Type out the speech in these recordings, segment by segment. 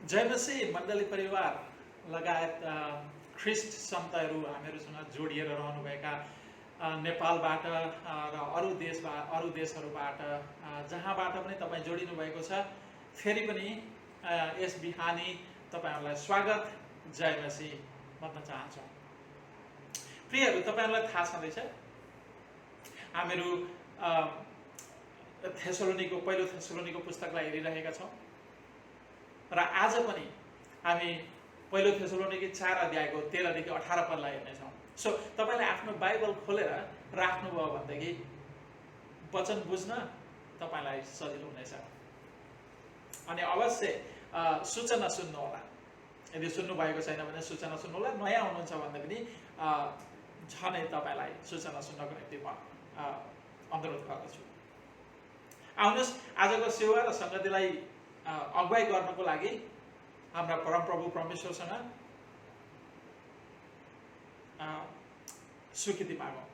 जय मसीह मण्डली परिवार लगायत ख्रिस्ट सन्तहरू हामीहरूसँग जोडिएर रहनुभएका नेपालबाट र अरू देशहरूबाट जहाँबाट पनि तपाईँ जोडिनु भएको छ, फेरि पनि यस बिहानी तपाईहरुलाई स्वागत जय मसीह भन्न चाहन्छु। प्रियहरू, तपाईहरुलाई थाहा छँदैछ हामीहरू पहिलो थेसलोनीको पुस्तकलाई हेरिरहेका छौँ र आज पनि हामी पहिलो थेसलोनीको 4 अध्यायको 13 देखि 18 पदलाई हेर्नेछौँ। सो तपाईले आफ्नो बाइबल खोलेर राख्नुभयो भनेदेखि वचन बुझ्न तपाईलाई सजिलो हुनेछ। अनि अवश्य सूचना सुन्नु होला। यदि सुन्नु भएको छैन भने सूचना सुन्नु होला। नयाँ हुनुहुन्छ भने पनि झनै तपाईलाई सूचना सुन्नको निम्ति म अनुरोध गर्दछु। आउनुहोस्, आजको सेवा र संगतिलाई अगुवाई गर्नको लागि हाम्रा परमप्रभु परमेश्वरसँग स्वीकृति मागौँ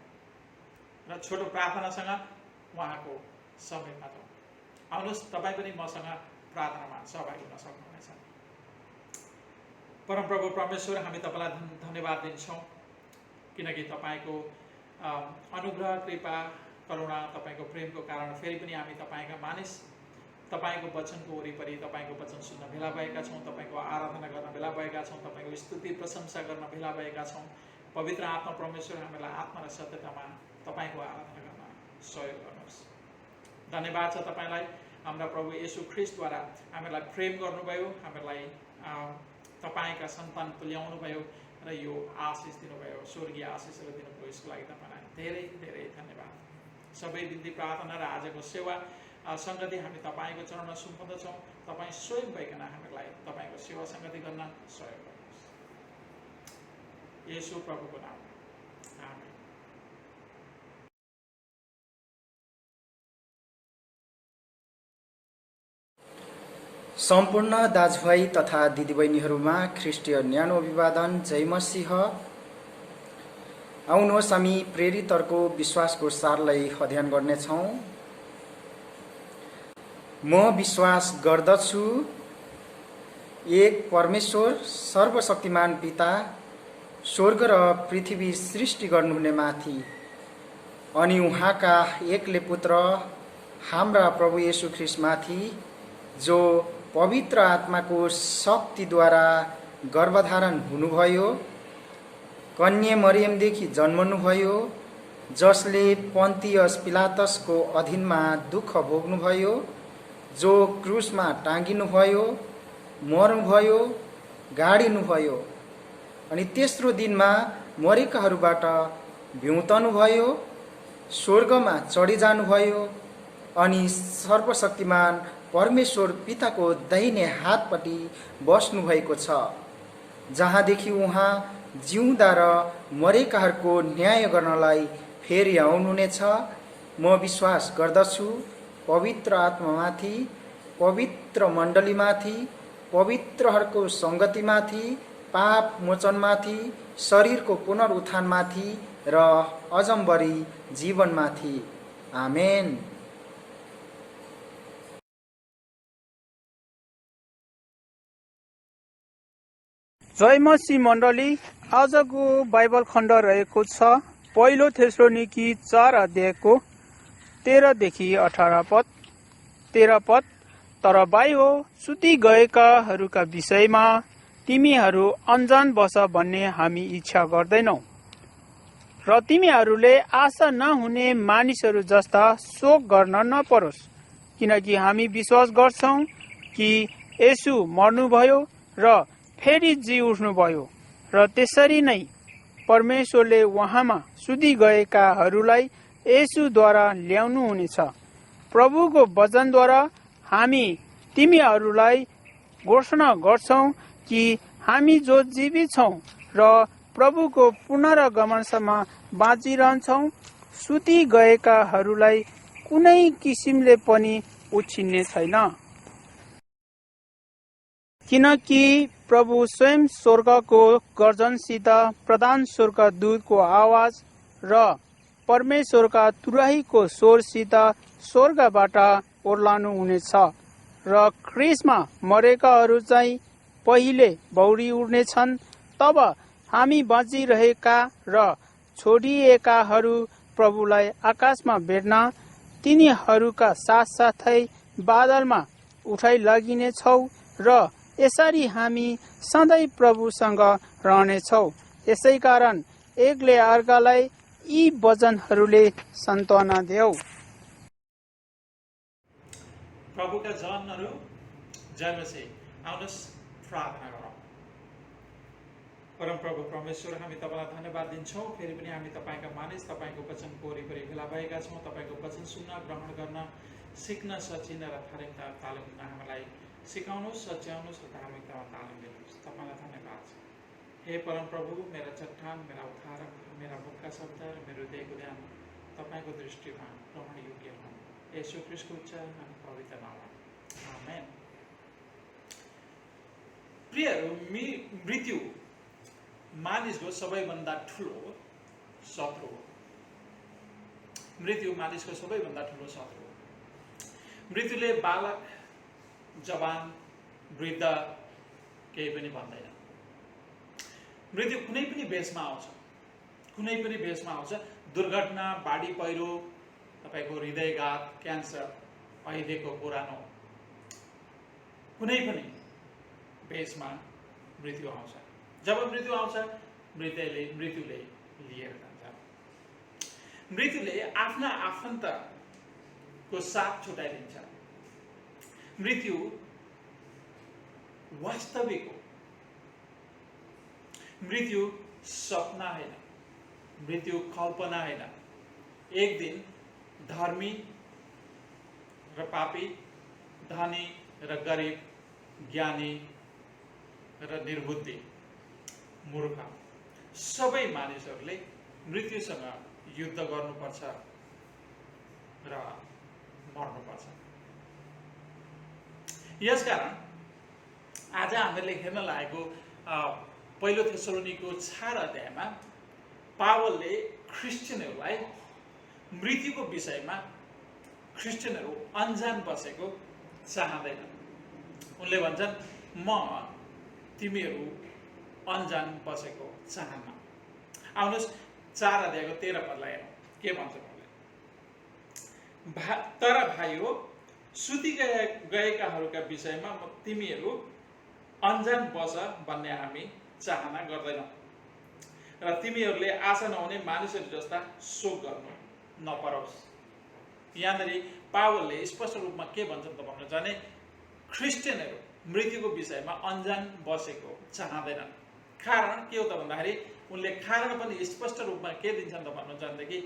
र छोटो प्रार्थनासँग उहाँको समीपमा जाउँ। आउनुहोस्, तपाईँ पनि मसँग प्रार्थनामा सहभागी हुन सक्नुहुनेछ। परमप्रभु परमेश्वर, हामी तपाईलाई धन्यवाद दिन्छौँ किनकि तपाईको अनुग्रह, कृपा, करुणा, तपाईको प्रेमको कारण फेरि पनि हामी तपाईका मानिस तपाईको वचनको वरिपरि तपाईको वचन सुन्न भेला भएका छौँ, तपाईको आराधना गर्न भेला भएका छौँ, तपाईको स्तुति प्रशंसा गर्न भेला भएका छौँ। पवित्र आत्मा परमेश्वर हामीलाई आत्मा र सत्यतामा तपाईको आराधना गर्न सहयोग गर्नुहोस्। धन्यवाद छ तपाईलाई हाम्रा प्रभु येशू ख्रिस्टद्वारा हामीलाई प्रेम गर्नुभयो, हामीलाई तपाईका सन्तान तुल्याउनु भयो र यो आशिष दिनुभयो, स्वर्गीय आशिषहरू दिनुभयो। यसको लागि तपाईलाई धेरै धेरै धन्यवाद। सबै बिन्ती प्रार्थना र आजको सेवा संगति हामी तपाईको चरणमा सुम्पदछौँ। तपाईँ स्वयं भइकन हामीलाई तपाईको सेवा संगति गर्न सहयोग गर्नुहोस्। येशू प्रभुको नाममा आमेन। सम्पूर्ण दाजुभाइ तथा दिदीबहिनीहरूमा ख्रिस्टीय न्यानो अभिवादन। जय मसीह। आउनुहोस्, हामी प्रेरितहरूको विश्वासको सारलाई अध्ययन गर्नेछौँ। म विश्वास गर्दछु एक परमेश्वर सर्वशक्तिमान पिता, स्वर्ग र पृथ्वी सृष्टि गर्नुहुने माथि, अनि उहाँका एकले पुत्र हाम्रा प्रभु येशू ख्रिस्टमाथि, जो पवित्र आत्माको शक्तिद्वारा गर्भधारण हुनुभयो, कन्या मरियमदेखि जन्मनुभयो, जसले पन्तियस पिलातसको अधीनमा दुःख भोग्नुभयो, जो क्रुसमा टाँगिनुभयो, मर्नुभयो, गाडिनुभयो, अनि तेस्रो दिनमा मरेकाहरूबाट भ्युतनुभयो, स्वर्गमा चढिजानुभयो, अनि सर्वशक्तिमान परमेश्वर पिताको दाहिने हातपट्टि बस्नुभएको छ, जहाँदेखि उहाँ जिउँदा र मरेकाहरूको न्याय गर्नलाई फेरि आउनुहुनेछ। म विश्वास गर्दछु पवित्र आत्मामाथि, पवित्र मण्डलीमाथि, पवित्रहरूको सङ्गतिमाथि, पाप मोचनमाथि, शरीरको पुनरुत्थानमाथि र अजम्बरी जीवनमाथि। आमेन। जय मसीह मण्डली, आजको बाइबल खण्ड रहेको छ पहिलो थेसलोनिकी 4 अध्यायको 13 देखि 18 पद। 13 पद। तर भाइ हो, सुति गएकाहरूका विषयमा तिमीहरू अनजान बस भन्ने हामी इच्छा गर्दैनौ र तिमीहरूले आशा नहुने मानिसहरू जस्ता शोक गर्न नपरोस्, किनकि हामी विश्वास गर्छौं कि येशू मर्नुभयो र फेरि जी उठ्नुभयो र त्यसरी नै परमेश्वरले उहाँमा सुति गएकाहरूलाई येशूद्वारा ल्याउनु हुनेछ। प्रभुको वचनद्वारा हामी तिमीहरूलाई घोषणा गर्छौं कि हामी जो जीवित छौं र प्रभुको पुनरागमनसम्म बाँचिरहन्छौं, सुति गएकाहरूलाई कुनै किसिमले पनि उछिन्ने छैन। किनकि प्रभु स्वयं स्वर्गको गर्जनसित, प्रधान स्वर्गदूतको आवाज र परमेश्वरका तुरहीको स्वरसित स्वर्गबाट ओर्लानु हुनेछ र ख्रिस्टमा मरेकाहरू चाहिँ पहिले बौरी उड्नेछन्, तब हामी बाँचिरहेका र छोडिएकाहरू प्रभुलाई आकाशमा भेट्न तिनीहरूका साथसाथै बादलमा उठाइ लगिनेछौ र यसरी हामी सधैँ प्रभुसँग रहनेछौ। यसै कारण एकले अर्कालाई यी वचनहरूले सान्त्वना देऊ। प्रभुका जनहरू जन्मसे आउनुहोस् प्रार्थना गरौँ। परम प्रभु परमेश्वर, हामी तपाईँलाई धन्यवाद दिन्छौँ। फेरि पनि हामी तपाईँका मानिस, तपाईँको वचनको वरिपरि भेला भएका छौँ। तपाईँको वचन सुन्न, ग्रहण गर्न, सिक्न, सचिन र धार्मिकता तालिम दिन हामीलाई सिकाउनुहोस्, सच्याउनुहोस् र धार्मिकतामा तालिम दिनुहोस्। तपाईँलाई धन्यवाद छ। हे परम प्रभु, मेरा चट्टान, मेरा उद्धारक, मेरा मुखका शब्द र मेरो हृदयको ध्यान तपाईँको दृष्टिमा ग्रहण योग्य हुन्। येशू ख्रीष्टको उच्चारण अनि पवित्र नाममा आमेन। प्रियहरू, मृत्यु मानिसको सबैभन्दा ठुलो शत्रु हो। मृत्यु मानिसको सबैभन्दा ठुलो शत्रु हो। मृत्युले बालक, जवान, वृद्ध केही पनि भन्दैन। मृत्यु कुनै पनि भेषमा आउँछ, कुनै पनि भेषमा आउँछ। दुर्घटना, बाढी पहिरो, तपाईँको हृदयघात, क्यान्सर, अहिलेको पुरानो कुनै पनि भेषमा मृत्यु आउँछ। जब मृत्यु आउँछ, मृत्युले लिएर जान्छ। मृत्युले आफ्ना आफन्तको साथ छुटाइदिन्छ। मृत्यु वास्तविक हो। मृत्यु सपना होइन, मृत्यु कल्पना होइन। एक दिन धर्मी र पापी, धनी र गरिब, ज्ञानी र निर्बुद्धि, मूर्ख, सबै मानिसहरूले मृत्युसँग युद्ध गर्नुपर्छ र मर्नुपर्छ। यसकारण आज हामीले हेर्न लागेको पहिलो थेसलोनिको 4 अध्यायमा पावलले क्रिस्चियनहरूलाई मृत्युको विषयमा क्रिस्चियनहरू अनजान बसेको चाहँदैन। उनले भन्छन्, म तिमीहरू अनजान बसेको चाहन्न। आउनुहोस् 4 अध्यायको 13 पदलाई हेरौँ के भन्छ उनले। तर भाइयो, सुति गएकाहरूका विषयमा तिमीहरू अनजान बस भन्ने हामी चाहना गर्दैनौँ र तिमीहरूले आशा नहुने मानिसहरू जस्ता शोक गर्नु नपरोस्। यहाँनिर पावलले स्पष्ट रूपमा के भन्छन् त भन्नु भने क्रिस्चियनहरू मृत्युको विषयमा अनजान बसेको चाहँदैनन्। कारण के हो त भन्दाखेरि उनले कारण पनि स्पष्ट रूपमा के दिन्छन् त भन्नुहुन्छ भनेदेखि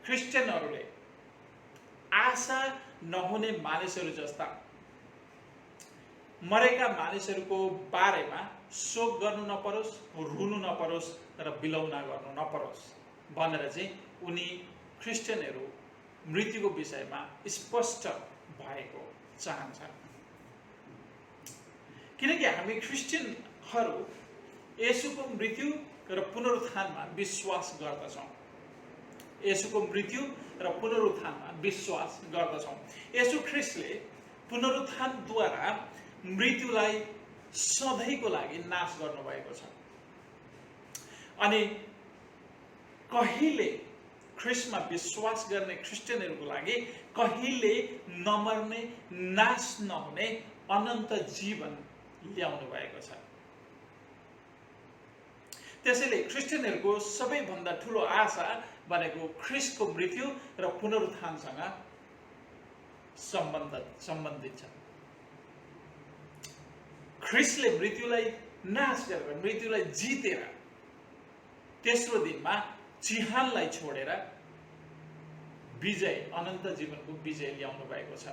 क्रिस्चियनहरूले आशा नहुने मानिसहरू जस्ता मरेका मानिसहरूको बारेमा शोक गर्नु नपरोस्, रुनु नपरोस् र बिलौना गर्नु नपरोस् भनेर चाहिँ उनी क्रिस्चियनहरू मृत्युको विषयमा स्पष्ट भएको चाहन्छन्। किनकि हामी क्रिस्चियनहरू येशूको मृत्यु र पुनरुत्थानमा विश्वास गर्दछौँ। येशूको मृत्यु र पुनरुत्थानमा विश्वास गर्दछौँ। येशू ख्रीष्टले पुनरुत्थानद्वारा मृत्युलाई सधैँको लागि नाश गर्नुभएको छ। अनि कहिले ख्रीष्टमा विश्वास गर्ने क्रिस्चियनहरूको लागि कहिले नमर्ने, नाश नहुने अनन्त जीवन ल्याउनु भएको छ। त्यसैले क्रिस्चियनहरूको सबैभन्दा ठुलो आशा भनेको ख्रीष्टको मृत्यु र पुनरुत्थानसँग सम्बन्धित छ। ख्रीष्टले मृत्युलाई नाश गरेर, मृत्युलाई जितेर तेस्रो दिनमा चिहानलाई छोडेर विजय, अनन्त जीवनको विजय ल्याउनु भएको छ।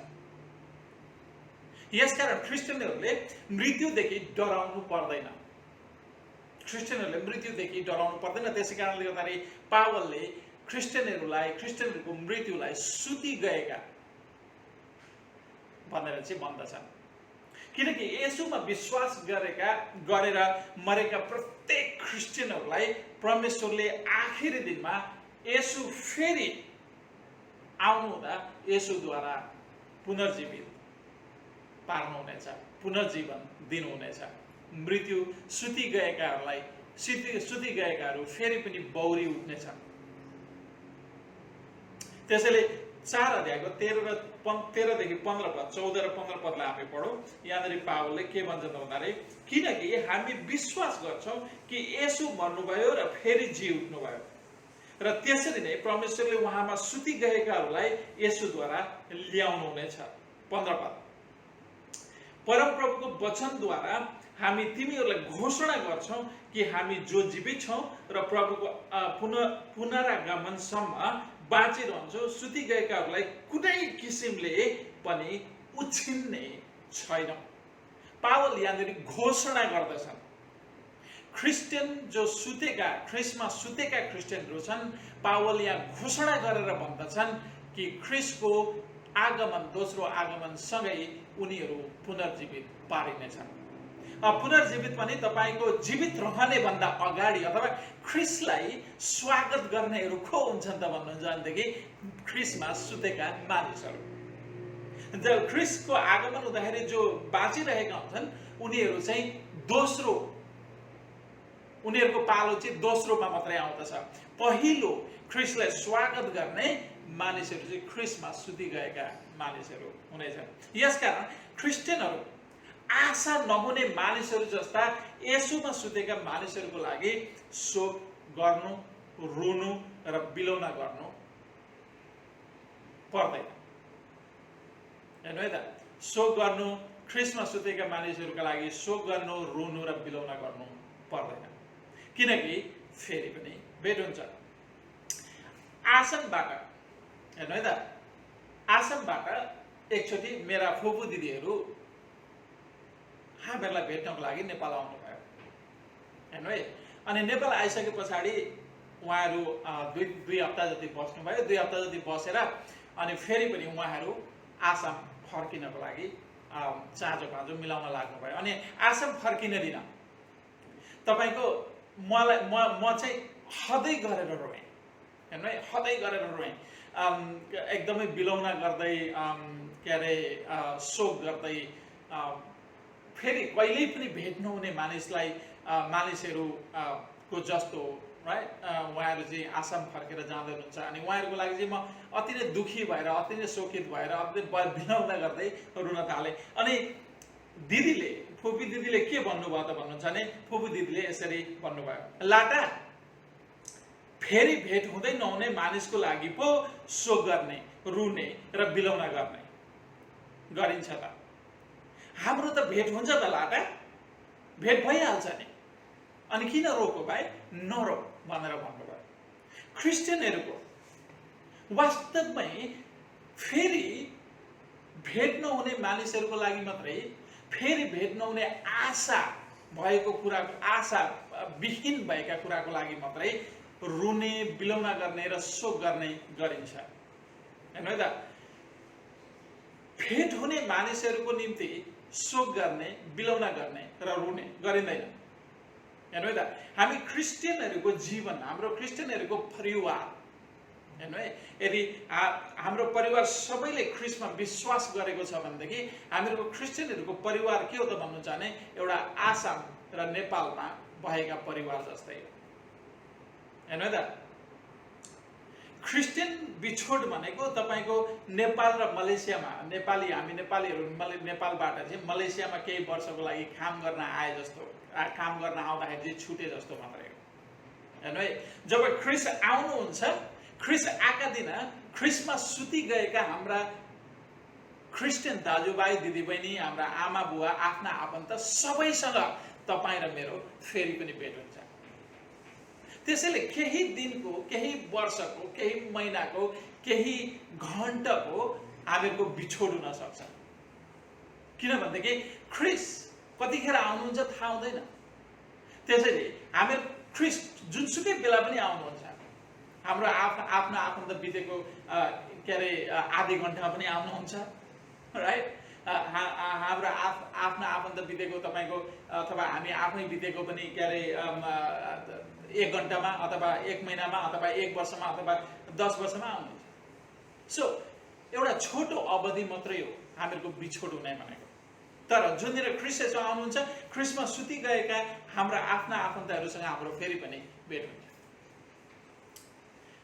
यसकारण क्रिस्चियनहरूले मृत्युदेखि डराउनु पर्दैन। त्यसै कारणले गर्दाखेरि पावलले क्रिस्चियनहरूको मृत्युलाई सुति गएका भनेर चाहिँ भन्दछन्। किनकि येशूमा विश्वास गरेर मरेका प्रत्येक क्रिस्चियनहरूलाई परमेश्वरले आखिरी दिनमा येशू फेरि आउनुहुँदा येशूद्वारा पुनर्जीवित पार्नुहुनेछ, पुनर्जीवन दिनुहुनेछ, मृत्यु सुति गएकाहरू फेरि पनि बौरी उठ्नेछन्। त्यसैले 4 अध्यायको 13 देखि 15 पद, 14 र 15 पदलाई हामी पढौँ। यहाँनिर पावलले के भन्छन् भन्दाखेरि, किनकि हामी विश्वास गर्छौँ कि येशू मर्नुभयो र फेरि जी उठ्नुभयो र त्यसरी नै परमेश्वरले उहाँमा सुति गएकाहरूलाई येशूद्वारा ल्याउनु हुनेछ। 15 पद, परमप्रभुको वचनद्वारा हामी तिमीहरूलाई घोषणा गर्छौँ कि हामी जो जीवित छौँ र प्रभुको पुनरागमनसम्म बाँचिरहन्छौँ, सुति गएकाहरूलाई कुनै किसिमले पनि उछिन्ने छैनौँ। पावल यहाँनिर घोषणा गर्दछन्, क्रिस्चियन जो सुतेका, ख्रिस्टमा सुतेका क्रिस्चियनहरू छन्, पावल यहाँ घोषणा गरेर भन्दछन् कि ख्रिस्टको आगमन, दोस्रो आगमनसँगै उनीहरू पुनर्जीवित पारिनेछन्। पुनर्जीवित पनि तपाईँको जीवित रहने भन्दा अगाडि अथवा ख्रिस्टलाई स्वागत गर्नेहरू को हुन्छन् त भन्नुहुन्छ भनेदेखि ख्रिस्टमा सुतेका मानिसहरू। जब ख्रिस्टको आगमन हुँदाखेरि जो बाँचिरहेका हुन्छन् उनीहरू चाहिँ उनीहरूको पालो चाहिँ दोस्रोमा मात्रै आउँदछ। पहिलो ख्रिस्टलाई स्वागत गर्ने मानिसहरू चाहिँ ख्रिस्टमा सुति गएका मानिसहरू हुनेछन्। यसकारण क्रिस्चियनहरू आशा नहुने मानिसहरू जस्ता येशूमा सुतेका मानिसहरूको लागि शोक गर्नु, रुनु र बिलौना गर्नु पर्दैन। हेर्नु है त, शोक गर्नु, ख्रिस्टमा सुतेका मानिसहरूका लागि शोक गर्नु, रुनु र बिलौना गर्नु पर्दैन, किनकि फेरि पनि भेट हुन्छ। आसमबाट, हेर्नु है त, आसमबाट एकचोटि मेरा फुपू दिदीहरू हामीहरूलाई भेट्नको लागि नेपाल आउनुभयो। हेर्नु है, अनि नेपाल आइसके पछाडि उहाँहरू दुई हप्ता जति बस्नुभयो। 2 हप्ता जति बसेर अनि फेरि पनि उहाँहरू आसाम फर्किनको लागि चाँजो मिलाउन लाग्नुभयो। अनि आसाम फर्किन दिन तपाईँको म चाहिँ हदै गरेर रोएँ। हेर्नु है, हदै गरेर रोएँ, एकदमै बिलौना गर्दै, के अरे शोक गर्दै, फेरि कहिल्यै पनि भेट नहुने मानिसहरू को जस्तो, राइट, उहाँहरू चाहिँ आसाम फर्केर जाँदै हुनुहुन्छ। अनि उहाँहरूको लागि चाहिँ म अति नै दुखी भएर, अति नै शोकित भएर, अति नै बिलौना गर्दै रुन थालेँ। अनि फुपी दिदीले के भन्नुभयो त भन्नुहुन्छ भने, फुपू दिदीले यसरी भन्नुभयो, लाटा फेरि भेट हुँदै नहुने मानिसको लागि पो शोक गर्ने, रुने र बिलौना गर्ने गरिन्छ त। हाम्रो त भेट हुन्छ त लाटा, भेट भइहाल्छ नि, अनि किन रोको भाइ, नरो भनेर भन्नुभयो। क्रिस्चियनहरूको वास्तवमै फेरि भेट नहुने मानिसहरूको लागि मात्रै, फेरि भेट नहुने आशा भएको कुरा, आशा विहीन भएका कुराको लागि मात्रै रुने, बिलौना गर्ने र शोक गर्ने गरिन्छ। हेर्नु है त, भेट हुने मानिसहरूको निम्ति शोक गर्ने, बिलौना गर्ने र रुने गरिँदैन। हेर्नु है त, हामी क्रिस्चियनहरूको जीवन, हाम्रो क्रिस्चियनहरूको परिवार, हेर्नु है, यदि हाम्रो परिवार सबैले ख्रिस्टमा विश्वास गरेको छ भनेदेखि हामीहरूको क्रिस्चियनहरूको परिवार के हो त भन्नुहुन्छ भने एउटा आसाम र नेपालमा भएका परिवार जस्तै हो। हेर्नु है त, क्रिस्चियन बिछोड भनेको तपाईँको नेपाल र मलेसियामा, हामी नेपालीहरू नेपालबाट चाहिँ मलेसियामा केही वर्षको लागि काम गर्न आए जस्तो, काम गर्न आउँदाखेरि चाहिँ छुटे जस्तो मात्रै हो। हेर्नु है, जब ख्रिस्ट आउनुहुन्छ, ख्रिस्ट आएका दिन ख्रिस्टमा सुति गएका हाम्रा क्रिस्चियन दाजुभाइ दिदीबहिनी, हाम्रा आमा बुवा, आफ्ना आफन्त सबैसँग तपाईँ र मेरो फेरि पनि भेट हुन्छ। त्यसैले केही दिनको, केही वर्षको, केही महिनाको, केही घन्टाको हामीहरूको बिछोड हुन सक्छ। किनभनेदेखि ख्रिस्ट कतिखेर आउनुहुन्छ थाहा हुँदैन। त्यसैले हामीहरू ख्रिस्ट जुनसुकै बेला पनि आउनुहुन्छ। हाम्रो आफ्नो आफन्त बितेको के अरे आधी घन्टा पनि आउनुहुन्छ, राइट। हाम्रो आफ्नो आफन्त बितेको तपाईँको, अथवा हामी आफै बितेको पनि के अरे 1 घन्टामा अथवा 1 महिनामा अथवा 1 वर्षमा अथवा 10 वर्षमा आउनुहुन्छ। सो एउटा छोटो अवधि मात्रै हो हामीहरूको बिछोड हुने भनेको। तर जुननिर ख्रिस्ट येशू आउनुहुन्छ, ख्रिस्टमा सुति गएका हाम्रा आफ्ना आफन्तहरूसँग हाम्रो फेरि पनि भेट हुन्छ।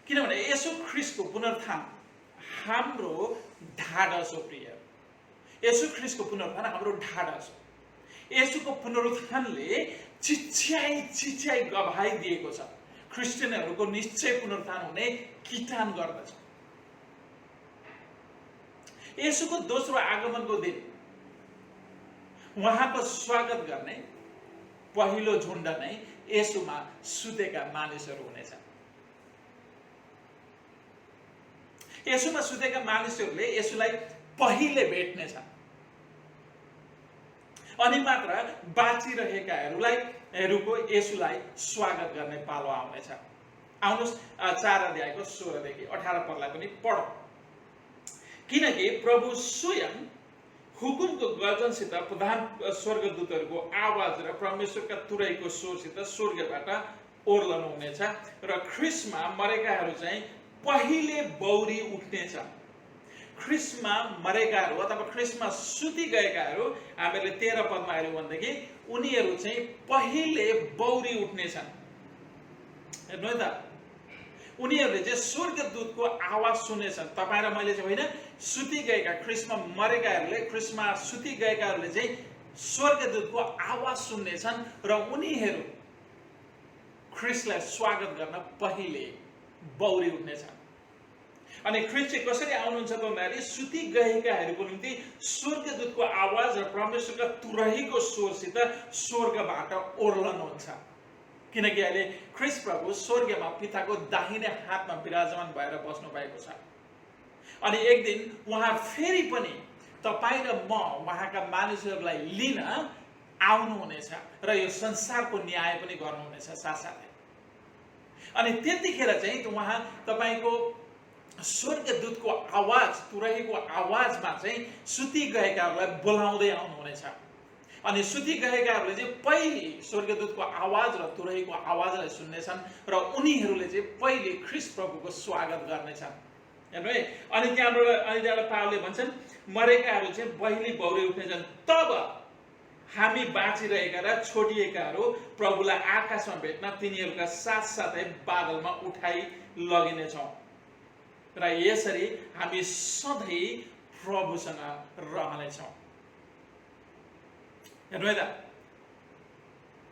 किनभने येशू ख्रिस्टको पुनरुत्थान हाम्रो ढाडस हो प्रिय। येशू ख्रिस्टको पुनरुत्थान हाम्रो ढाडस हो। येशूको पुनरुत्थानले चिच्याइ गवाही दिएको छ, क्रिस्चियनहरूको निश्चय पुनरुत्थान हुने किटान गर्दछ। येशूको दोस्रो आगमनको दिन उहाँको स्वागत गर्ने पहिलो झुण्ड नै येशूमा सुतेका मानिसहरू हुनेछ। येशूमा सुतेका मानिसहरूले येशूलाई पहिले भेट्नेछन्, अनि मात्र बाँचिरहेकाहरूको येशूलाई स्वागत गर्ने पालो आउनेछ। आउनुहोस् 4 अध्यायको 16 देखि 18 पदलाई पनि पढौँ। किनकि प्रभु स्वयं हुकुमको गर्जनसित, प्रधान स्वर्गदूतहरूको आवाज र परमेश्वरका तुरैको स्वरसित स्वर्गबाट ओर्लनु हुनेछ र ख्रिस्टमा मरेकाहरू चाहिँ पहिले बौरी उठ्नेछ। ख्रिस्टमा मरेकाहरू अथवा ख्रिस्टमा सुति गएकाहरू हामीले 13 पदमा हेर्यौँ भनेदेखि उनीहरू चाहिँ पहिले बौरी उठ्नेछन्। हेर्नु है त, उनीहरूले चाहिँ स्वर्गदूतको आवाज सुन्नेछन्। तपाईँ र मैले चाहिँ होइन, सुति गएका ख्रिस्टमा मरेकाहरूले, ख्रिस्टमा सुति गएकाहरूले चाहिँ स्वर्गदूतको आवाज सुन्नेछन् र उनीहरू ख्रिस्टलाई स्वागत गर्न पहिले बौरी उठ्नेछन्। अनि ख्रिस्ट चाहिँ कसरी आउनुहुन्छ भन्दाखेरि सुति गएकाहरूको निम्ति स्वर्गदूतको आवाज र परमेश्वरका तुरहीको स्वरसित स्वर्गबाट ओर्लनुहुन्छ। किनकि अहिले ख्रिस्ट प्रभु स्वर्गमा पिताको दाहिने हातमा विराजमान भएर बस्नु भएको छ। अनि एक दिन उहाँ फेरि पनि तपाईँ र म उहाँका मानिसहरूलाई लिन आउनुहुनेछ र यो संसारको न्याय पनि गर्नुहुनेछ साथसाथै। अनि त्यतिखेर चाहिँ उहाँ तपाईको स्वर्गदूतको आवाज, तुरहीको आवाजमा चाहिँ सुति गएकाहरूलाई बोलाउँदै आउनुहुनेछ। अनि सुति गएकाहरूले चाहिँ पहिले स्वर्गदूतको आवाज र तुरहीको आवाजलाई सुन्नेछन् र उनीहरूले चाहिँ पहिले ख्रिस्ट प्रभुको स्वागत गर्नेछन्। हेर्नु है, अनि त्यहाँबाट पावलले भन्छन् मरेकाहरू चाहिँ पहिले बौरी उठ्नेछन्, तब हामी बाँचिरहेका र छोडिएकाहरू प्रभुलाई आकाशमा भेट्न तिनीहरूका साथसाथै बादलमा उठाइ लगिनेछौँ र यसरी हामी सधैँ प्रभुसँग रहनेछौँ। हेर्नु है त,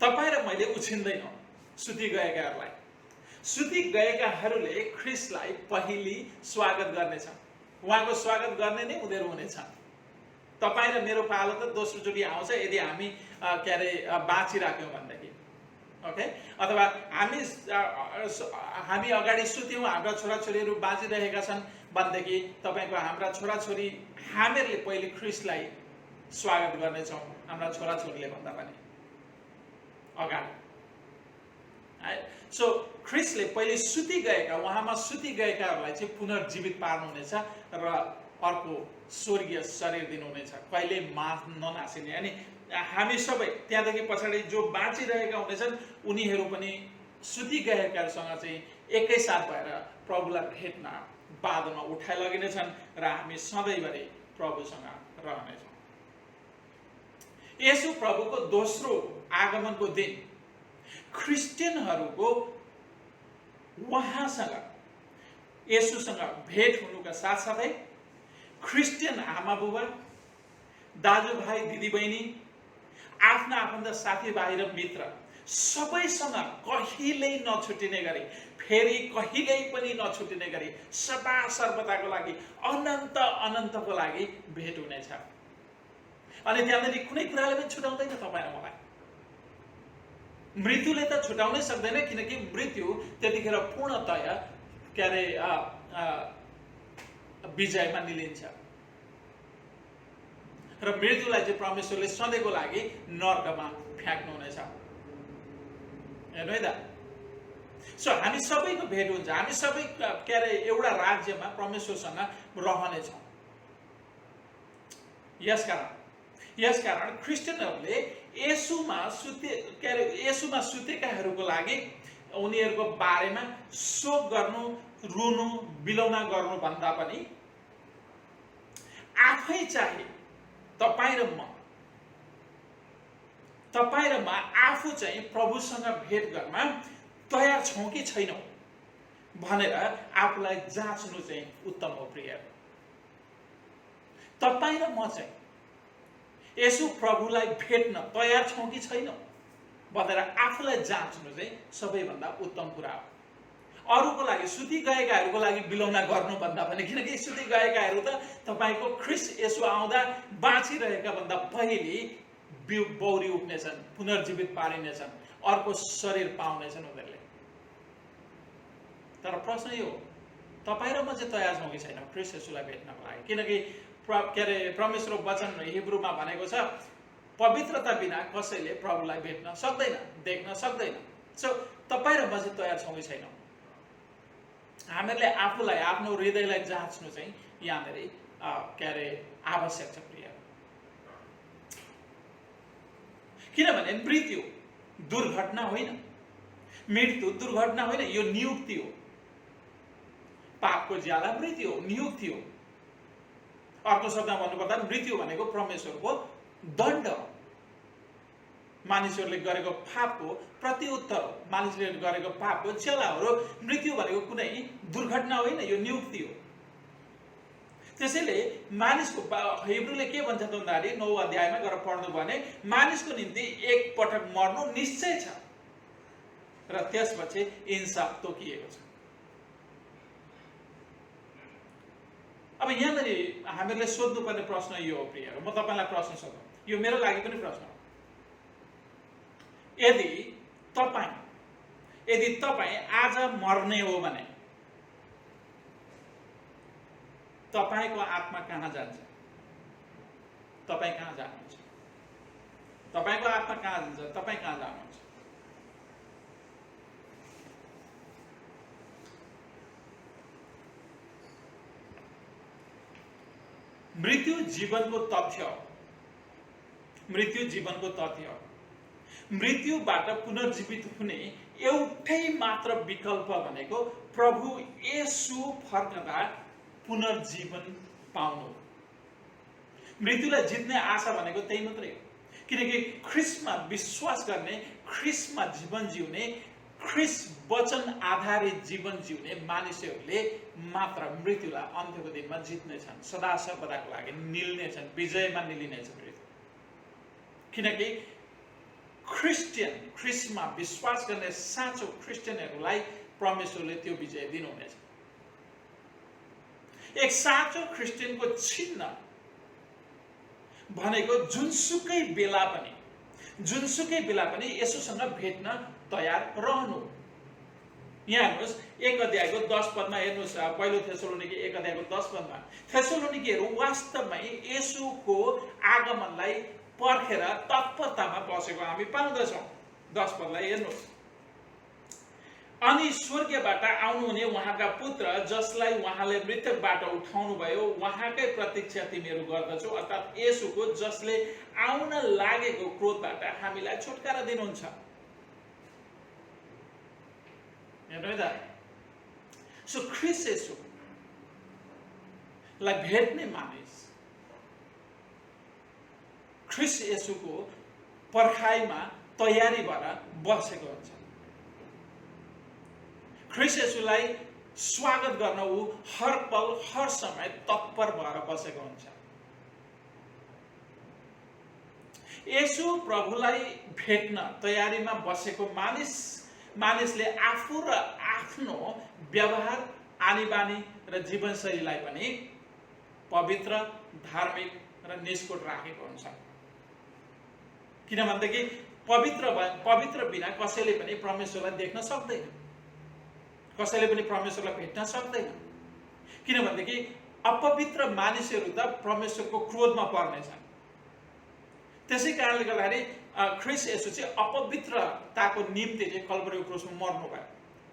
तपाईँ र मैले उछिन्दैनौँ सुति गएकाहरूलाई। सुति गएकाहरूले ख्रिस्टलाई पहिली स्वागत गर्नेछन्। उहाँको स्वागत गर्ने नै उनीहरू हुनेछन्। तपाईँ र मेरो पालो त दोस्रोचोटि आउँछ यदि हामी बाँचिराख्यौँ भनेदेखि, ओके। अथवा हामी अगाडि सुत्यौँ, हाम्रा छोराछोरीहरू बाँचिरहेका छन् भनेदेखि तपाईँको हाम्रा छोराछोरी हामीहरूले पहिले ख्रिस्टलाई स्वागत गर्नेछौँ, हाम्रा छोराछोरीले भन्दा पनि अगाडि। सो ख्रिस्टले पहिले सुति गएका, उहाँमा सुति गएकाहरूलाई चाहिँ पुनर्जीवित पार्नुहुनेछ र अर्को स्वर्गीय शरीर दिनुहुनेछ, कहिले ननासिने। अनि हामी सबै त्यहाँदेखि पछाडि जो बाँचिरहेका हुनेछन् उनीहरू पनि सुति गएकाहरूसँग चाहिँ एकैसाथ भएर प्रभुलाई भेट्न बादलमा उठाइ लगिनेछन् र हामी सधैँभरि प्रभुसँग रहनेछौँ। येशू प्रभुको दोस्रो आगमनको दिन क्रिस्चियनहरूको उहाँसँग, येशूसँग भेट हुनुका साथसाथै क्रिस्चियन आमा बुबा, दाजुभाइ, दिदीबहिनी, आफ्ना आफन्त साथीभाइ र मित्र सबैसँग कहिल्यै नछुटिने गरी, फेरि कहिल्यै पनि नछुटिने गरी सदा सर्वदाको लागि, अनन्तको लागि भेट हुनेछ। अनि त्यहाँदेखि कुनै कुराले पनि छुटाउँदैन तपाईँ र मलाई। मृत्युले त छुटाउनै सक्दैन, किनकि मृत्यु त्यतिखेर पूर्णतया विजयमा निलिन्छ र मृत्युलाई चाहिँ परमेश्वरले सधैँको लागि नर्कमा फ्याँक्नुहुनेछ। हेर्नु है त, सो हामी सबैको भेट हुन्छ, हामी सबै एउटा राज्यमा परमेश्वरसँग रहनेछौँ। यसकारण क्रिस्चियनहरूले येशूमा सुतेकाहरूको लागि उनीहरूको बारेमा शोक गर्नु, रुनु, बिलौना गर्नु भन्दा पनि आफै चाहिँ तपाईँ र म तपाईँ र म आफू चाहिँ प्रभुसँग भेट गर्न तयार छौँ कि छैनौँ भनेर आफूलाई जाँच्नु चाहिँ उत्तम हो प्रिय। तपाईँ र म चाहिँ यसो प्रभुलाई भेट्न तयार छौँ कि छैनौँ भनेर आफूलाई जाँच्नु चाहिँ सबैभन्दा उत्तम कुरा हो। अरूको लागि सुति गएकाहरूको लागि बिलौना गर्नुभन्दा पनि, किनकि सुति गएकाहरू त तपाईँको ख्रिस्ट यसो आउँदा बाँचिरहेका भन्दा पहिले बौरी उठ्नेछन्, पुनर्जीवित पारिनेछन्, अर्को शरीर पाउनेछन् उनीहरूले। तर प्रश्न यो, तपाईँ र म चाहिँ तयार छौँ कि छैनौँ ख्रिस्ट यसोलाई भेट्नको लागि? किनकि परमेश्वरको वचन हिब्रूमा भनेको छ पवित्रता बिना कसैले प्रभुलाई भेट्न सक्दैन, देख्न सक्दैन। सो तपाईँ र म चाहिँ तयार छौँ कि छैनौँ? हामीहरूले आफूलाई, आफ्नो हृदयलाई जाँच्नु चाहिँ यहाँनिर आवश्यक छ प्रिय। किनभने मृत्यु दुर्घटना होइन, मृत्यु दुर्घटना होइन, यो नियुक्ति हो। पापको ज्याला मृत्यु हो, नियुक्ति हो। अर्को शब्दमा भन्नुपर्दा मृत्यु भनेको परमेश्वरको दण्ड हो, मानिसहरूले गरेको पापको प्रत्युत्तर हो, मानिसहरूले गरेको पापको ज्याला हो। मृत्यु भनेको कुनै दुर्घटना होइन, यो नियुक्ति हो। त्यसैले मानिसको हिब्रूले के भन्छ त भन्दाखेरि 9 अध्यायमा गएर पढ्नु भने मानिसको निम्ति एक पटक मर्नु निश्चय छ र त्यसपछि इन्साफ तोकिएको छ। अब यहाँनिर हामीहरूले सोध्नुपर्ने प्रश्न यो हो प्रिय, म तपाईँलाई प्रश्न सोधौँ, यो मेरो लागि पनि प्रश्न हो। यदि तपाईँ आज मर्ने हो भने तपाईँको आत्मा कहाँ जान्छ? तपाईँ कहाँ जानुहुन्छ? तपाईँको आत्मा कहाँ जान्छ? तपाईँ कहाँ जानुहुन्छ? मृत्यु जीवनको तथ्य हो। मृत्यु जीवनको तथ्य हो। मृत्युबाट पुनर्जीवित हुने एउटै मात्र विकल्प भनेको प्रभु येशू फर्कँदा पुनर्जीवन पाउनु। मृत्युलाई जित्ने आशा भनेको त्यही मात्रै हो। किनकि ख्रिस्टमा विश्वास गर्ने, ख्रिस्टमा जीवन जिउने, ख्रिस्ट वचन आधारित जीवन जिउने मानिसहरूले मात्र मृत्युलाई अन्त्यको दिनमा जित्नेछन्, सदा सर्वदाको लागि निल्नेछन्, विजयमा निलिनेछ मृत्यु। किनकि ख्रिस्टमा विश्वास गर्ने साँचो क्रिस्चियनहरूलाई परमेश्वरले त्यो विजय दिनुहुनेछ। एक साँचो क्रिस्चियनको चिन्ह भनेको जुनसुकै बेला पनि यसोसँग भेट्न तयार रहनु। यहाँ हेर्नुहोस् 1 अध्यायको 10 पदमा हेर्नुहोस्, पहिलो थेसलोनिके 1 अध्यायको 10 पदमा थेसलोनिकेहरू वास्तवमै येशूको आगमनलाई पर्खेर तत्परतामा बसेको हामी पाउँदछौँ। 10 पदलाई हेर्नुहोस्। अनि स्वर्गबाट आउनुहुने उहाँका पुत्र जसलाई उहाँले मृतकबाट उठाउनु भयो, उहाँकै प्रतीक्षा तिमीहरू गर्दछौ, अर्थात् येशूको, जसले आउन लागेको क्रोधबाट हामीलाई छुटकारा दिनुहुन्छ। हेर्नु है त। सो ख्रिस्ट येशूलाई भेट्ने मानिस ख्रिस्ट येशूको पर्खाइमा तयारी भएर बसेको हुन्छ। ख्रिस्ट येशूलाई स्वागत गर्न ऊ हर पल हर समय तत्पर भएर बसेको हुन्छ। येशू प्रभुलाई भेट्न तयारीमा बसेको मानिसले आफू र आफ्नो व्यवहार, आनीबानी र जीवनशैलीलाई पनि पवित्र, धार्मिक र निष्कपट राखेको हुन्छ। किनभनेदेखि पवित्र बिना कसैले पनि परमेश्वरलाई देख्न सक्दैन, कसैले पनि परमेश्वरलाई भेट्न सक्दैन। किनभनेदेखि अपवित्र मानिसहरू त परमेश्वरको क्रोधमा पर्नेछन्। त्यसै कारणले गर्दाखेरि ख्रिस्ट येशू चाहिँ अपवित्रताको निम्ति चाहिँ कल्भरीको क्रुसमा मर्नुभयो।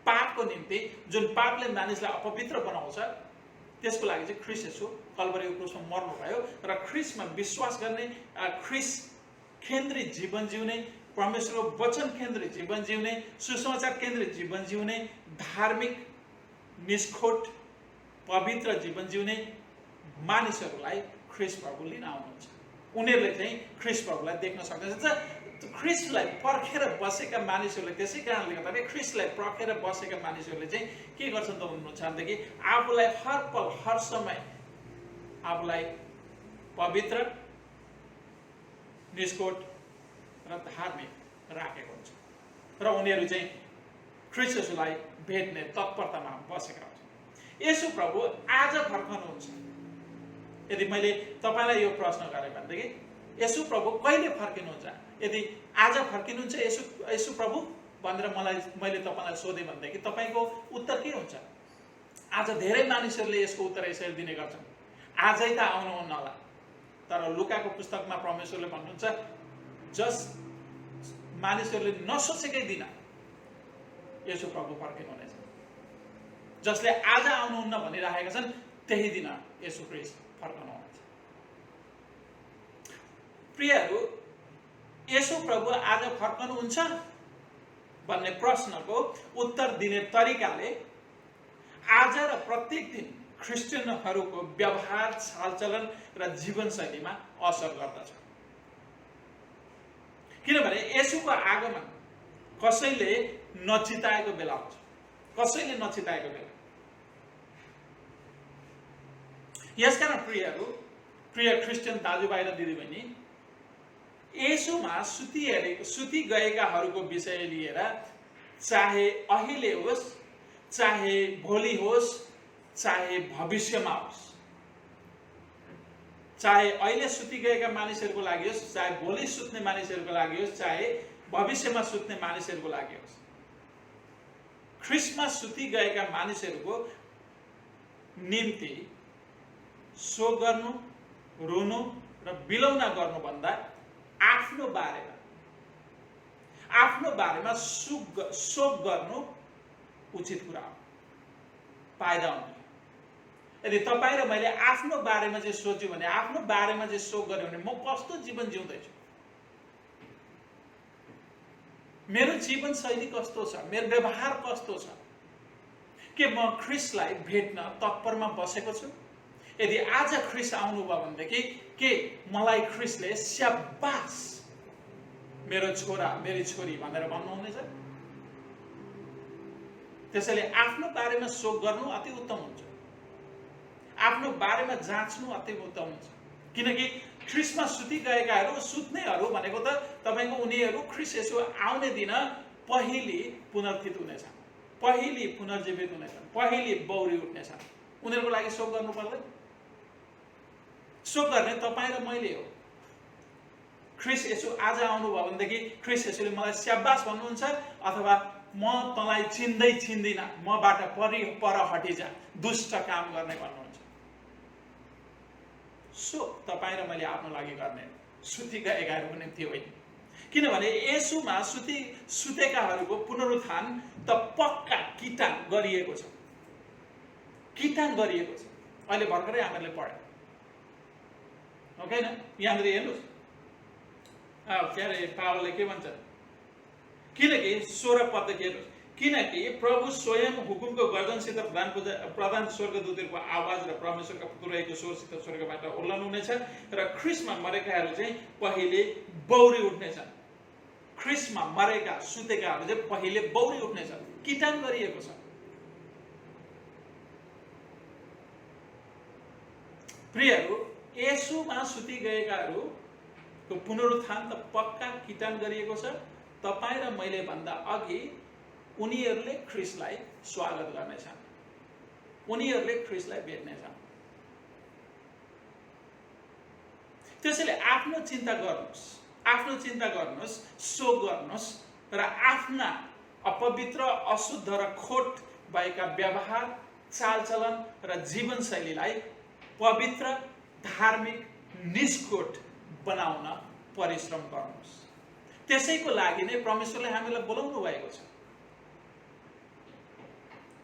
पापको निम्ति, जुन पापले मानिसलाई अपवित्र बनाउँछ, त्यसको लागि चाहिँ ख्रिस्ट येशू कल्भरीको क्रुसमा मर्नुभयो। र ख्रिस्टमा विश्वास गर्ने, ख्रिस्ट केन्द्रित जीवन जिउने, परमेश्वरको वचन केन्द्रित जीवन जिउने, सुसमाचार केन्द्रित जीवन जिउने, धार्मिक, निष्कपट, पवित्र जीवन जिउने मानिसहरूलाई ख्रिस्ट प्रभु लिन आउनुहुन्छ। उनीहरूले चाहिँ ख्रिस्ट प्रभुलाई देख्न सक्दछ। ख्रिस्टलाई पर्खेर बसेका मानिसहरूले त्यसै कारणले गर्दाखेरि ख्रिस्टलाई पर्खेर बसेका मानिसहरूले चाहिँ के गर्छन् त भन्नुहुन्छ भनेदेखि आफूलाई हर पल हर समय आफूलाई पवित्र, निष्कोट र धार्मिक राखेको हुन्छ र उनीहरू चाहिँ ख्रिस्ट येशूलाई भेट्ने तत्परतामा बसेका हुन्छन्। येशू प्रभु आज फर्कनुहुन्छ। यदि मैले तपाईँलाई यो प्रश्न गरेँ भनेदेखि येशू प्रभु कहिले फर्किनुहुन्छ? यदि आज फर्किनुहुन्छ येशू प्रभु भनेर मैले तपाईँलाई सोधेँ भनेदेखि तपाईँको उत्तर के हुन्छ? आज धेरै मानिसहरूले यसको उत्तर यसरी दिने गर्छन्, आजै त आउनुहुन्न होला। तर लुकाको पुस्तकमा परमेश्वरले भन्नुहुन्छ जस मानिसहरूले नसोचेकै दिन येशू प्रभु फर्किनुहुनेछ। जसले आज आउनुहुन्न भनिरहेका छन् त्यही दिन येशू ख्रीष्ट फर्कनुहुनेछ। प्रियहरू, येशू प्रभु आज फर्कनुहुन्छ भन्ने प्रश्नको उत्तर दिने तरिकाले आज र प्रत्येक दिन ख्रिस्टियनहरूको व्यवहार, चालचलन र जीवनशैलीमा असर गर्दछ। किनभने येशूको आगमन कसैले नचिताएको बेला हुन्छ, कसैले नचिताएको बेला। यसकारण प्रियहरू, प्रिय ख्रिस्टियन दाजुभाइ र दिदीबहिनी, येशूमा सुति गएकाहरूको विषय लिएर चाहे अहिले होस्, चाहे भोलि होस्, चाहे भविष्यमा होस्, चाहे अहिले सुति गएका मानिसहरूको लागि होस्, चाहे भोलि सुत्ने मानिसहरूको लागि होस्, चाहे भविष्यमा सुत्ने मानिसहरूको लागि होस्, ख्रिस्टमा सुति गएका मानिसहरूको निम्ति शोक गर्नु, रुनु र बिलौना गर्नुभन्दा आफ्नो बारेमा शोक गर्नु उचित कुरा हो, फाइदा हुन्छ। यदि तपाईँ र मैले आफ्नो बारेमा चाहिँ सोच्यो भने, आफ्नो बारेमा चाहिँ शोक गर्यो भने म कस्तो जीवन जिउँदैछु, मेरो जीवनशैली कस्तो छ, मेरो व्यवहार कस्तो छ, के म ख्रिस्टलाई भेट्न तत्परमा बसेको छु? यदि आज ख्रिस्ट आउनुभयो भनेदेखि के मलाई ख्रिस्टले स्याबास मेरो छोरा, मेरी छोरी भनेर भन्नुहुनेछ? त्यसैले आफ्नो बारेमा शोक गर्नु अति उत्तम हुन्छ, आफ्नो बारेमा जाँच्नु अति उत्तम हुन्छ। किनकि ख्रिस्टमा सुति गएकाहरू, सुत्नेहरू भनेको त तपाईँको उनीहरू ख्रिस्ट येशू आउने दिन पहिले पुनर्थित हुनेछन्, पहिले पुनर्जीवित हुनेछन्, पहिले बौरी उठ्नेछन्। उनीहरूको लागि शोक गर्नु पर्दैन। शोक गर्ने तपाईँ र मैले हो। ख्रिस्ट येशू आज आउनुभयो भनेदेखि ख्रिस्ट येशूले मलाई स्याबास भन्नुहुन्छ अथवा म तँलाई चिन्दिनँ, मबाट पर हटिजा, दुष्ट काम गर्ने भन्नुहुन्छ। शोक तपाईँ र मैले आफ्नो लागि गर्ने, सुति गएकाहरूको निम्ति होइन। किनभने येशूमा सुतेकाहरूको पुनरुत्थान त पक्का किटान गरिएको छ, किटान गरिएको छ। अहिले भर्खरै हामीहरूले पढ्यौँ, ओके न? यहाँनिर हेर्नुहोस्, के अरे पावलले के भन्छ, किनकि 16 पददेखि हेर्नुहोस्, किनकि प्रभु स्वयं हुकुमको गर्जनसित प्रधान स्वर्गदूतहरूको आवाज र परमेश्वरका पुत्रहेको स्वरसित स्वर्गबाट ओर्लनुहुनेछ र ख्रिस्टमा मरेकाहरू चाहिँ पहिले बौरी उठ्नेछन्। ख्रिस्टमा मरेका सुतेकाहरू चाहिँ पहिले बौरी उठ्नेछन्, किटान गरिएको छ। प्रियहरू, येशूमा सुति गएकाहरूको पुनरुत्थान त पक्का किटान गरिएको छ। तपाईँ र मैले भन्दा अघि उनीहरूले ख्रिस्टलाई स्वागत गर्नेछन्, उनीहरूले ख्रिस्टलाई भेट्नेछन्। त्यसैले आफ्नो चिन्ता गर्नुहोस्, शोक गर्नुहोस् र आफ्ना अपवित्र, अशुद्ध र खोट भएका व्यवहार, चालचलन र जीवनशैलीलाई पवित्र, धार्मिक, निष्कोट बनाउन परिश्रम गर्नुहोस्। त्यसैको लागि नै परमेश्वरले हामीलाई बोलाउनु भएको छ।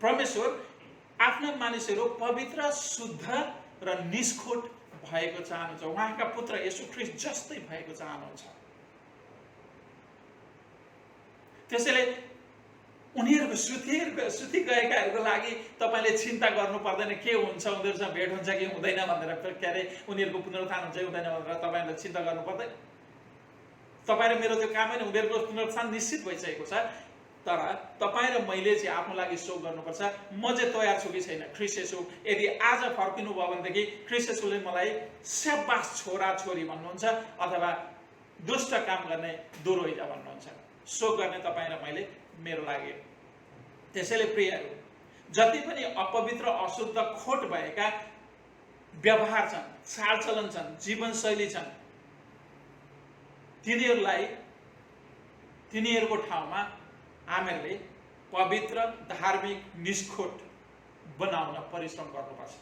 परमेश्वर आफ्ना मानिसहरू पवित्र, शुद्ध र निष्कोट भएको चाहनुहुन्छ। उहाँका पुत्र येशू ख्रिस्ट जस्तै भएको चाहनुहुन्छ। त्यसैले उनीहरूको सुति गएकाहरूको लागि तपाईँले चिन्ता गर्नु पर्दैन, के हुन्छ, उनीहरूसँग भेट हुन्छ कि हुँदैन भनेर, के अरे उनीहरूको पुनरुत्थान हुन्छ कि हुँदैन भनेर तपाईँहरूले चिन्ता गर्नु पर्दैन। तपाईँ र मेरो त्यो कामै नै उनीहरूको पुनरुत्थान निश्चित भइसकेको छ। तर तपाईँ र मैले चाहिँ आफ्नो लागि शोक गर्नुपर्छ। म चाहिँ तयार छु कि छैन। ख्रीष्ट येशू यदि आज फर्किनु भयो भनेदेखि ख्रीष्ट येशूले मलाई स्याबास छोरा छोरी भन्नुहुन्छ अथवा दुष्ट काम गर्ने दूर जा भन्नुहुन्छ। शोक गर्ने तपाईँ र मैले मेरो लागि। त्यसैले प्रियहरू, जति पनि अपवित्र अशुद्ध खोट भएका व्यवहार छन्, चालचलन छन्, जीवनशैली छन्, तिनीहरूको ठाउँमा हामीहरूले पवित्र, धार्मिक, निष्खोट बनाउन परिश्रम गर्नुपर्छ।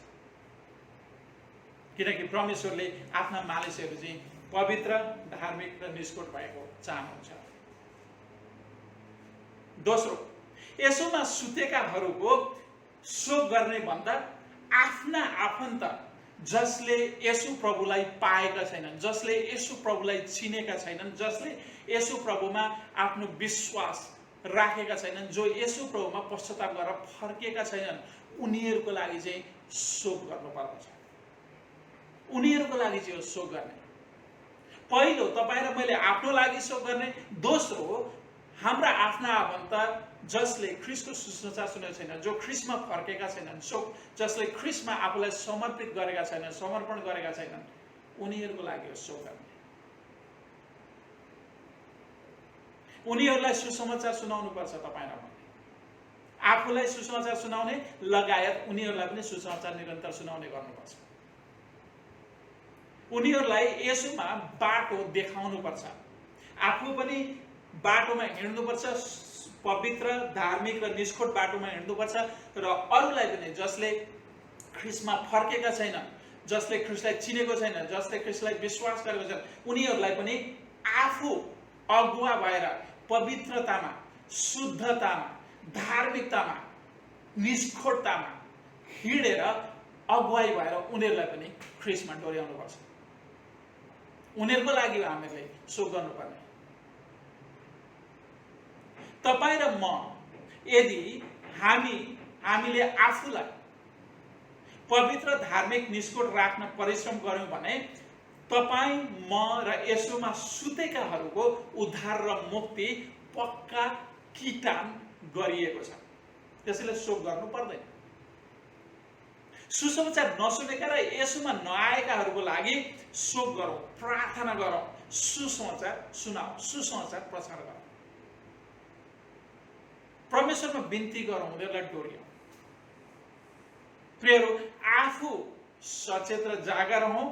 किनकि परमेश्वरले आफ्ना मानिसहरू चाहिँ पवित्र, धार्मिक र निष्खोट भएको चाहनुहुन्छ। दोस्रो, यसोमा सुतेकाहरूको शोक गर्ने भन्दा आफ्ना आफन्त जसले येशू प्रभुलाई पाएका छैनन्, जसले येशू प्रभुलाई चिनेका छैनन्, जसले येशू प्रभुमा आफ्नो विश्वास राखेका छैनन्, जो येशू प्रभुमा पश्चाताप गरेर फर्किएका छैनन्, उनीहरूको लागि चाहिँ शोक गर्नुपर्दछ। उनीहरूको लागि चाहिँ शोक गर्ने। पहिलो तपाईँ र मैले आफ्नो लागि शोक गर्ने। दोस्रो, हाम्रा आफ्ना आफन्त जसले ख्रीष्टको सुसमाचार सुनेका छैनन्, जो ख्रीष्टमा फर्केका छैनन्, जसले ख्रीष्टमा आफूलाई समर्पित गरेका छैनन्, समर्पण गरेका छैनन्, उनीहरूको लागि शोक गर्ने। उनीहरूलाई सुसमाचार सुनाउनु पर्छ। तपाईँ र मैले आफूलाई सुसमाचार सुनाउने लगायत उनीहरूलाई पनि सुसमाचार निरन्तर सुनाउने गर्नुपर्छ। उनीहरूलाई येशूमा बाटो देखाउनुपर्छ। आफू पनि बाटोमा हिँड्नुपर्छ, पवित्र, धार्मिक र निष्खोट बाटोमा हिँड्नुपर्छ र अरूलाई पनि जसले ख्रीष्टमा फर्केका छैनन्, जसले ख्रीष्टलाई चिनेको छैन, जसले ख्रीष्टलाई विश्वास गरेको छैन, उनीहरूलाई पनि आफू अगुवा भएर पवित्रतामा, शुद्धतामा, धार्मिकतामा, निष्खोटतामा हिँडेर अगुवाई भएर उनीहरूलाई पनि ख्रीष्टमा डोर्याउनुपर्छ। उनीहरूको लागि हामीले शोक गर्नुपर्ने। तपाईँ र म यदि हामीले आफूलाई पवित्र, धार्मिक, निष्खोट राख्न परिश्रम गर्यौं भने तपाईँ, म र येशूमा सुतेकाहरूको उद्धार र मुक्ति पक्का किटान गरिएको छ। त्यसैले शोक गर्नु पर्दैन। सुसमाचार नसुनेका र येशूमा नआएकाहरूको लागि शोक गरौँ, प्रार्थना गरौँ, सुसमाचार सुनाऊ, सुसमाचार प्रचार गरौँ, परमेश्वरमा बिन्ती गरौँ, उनीहरूलाई डोर्याउँ। प्रियहरू, आफू सचेत र जागा रहौँ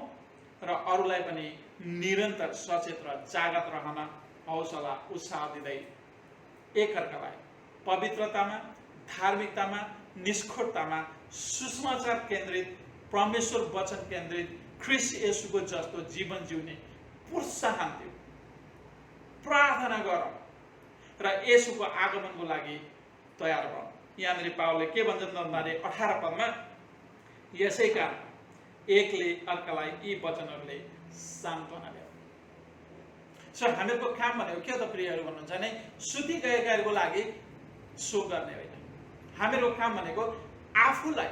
र अरूलाई पनि निरन्तर सचेत र जागत रहन हौसला, उत्साह दिँदै एकअर्कालाई पवित्रतामा, धार्मिकतामा, निष्खोटतामा, सुसमाचार केन्द्रित, परमेश्वर वचन केन्द्रित, ख्रीष्ट येशूको जस्तो जीवन जिउने प्रोत्साहन दिउँ, प्रार्थना गरौँ र येशूको आगमनको लागि तयार भयौँ। यहाँनिर पावलले के भन्छन् भन्दाखेरि 18 पदमा, यसै कारण एकले अर्कालाई यी वचनहरूले सान्त्वना ल्याऊ। सो हामीहरूको काम भनेको के त प्रियहरू भन्नुहुन्छ भने सुति गएकाहरूको लागि शोक गर्ने होइन। हामीहरूको काम भनेको आफूलाई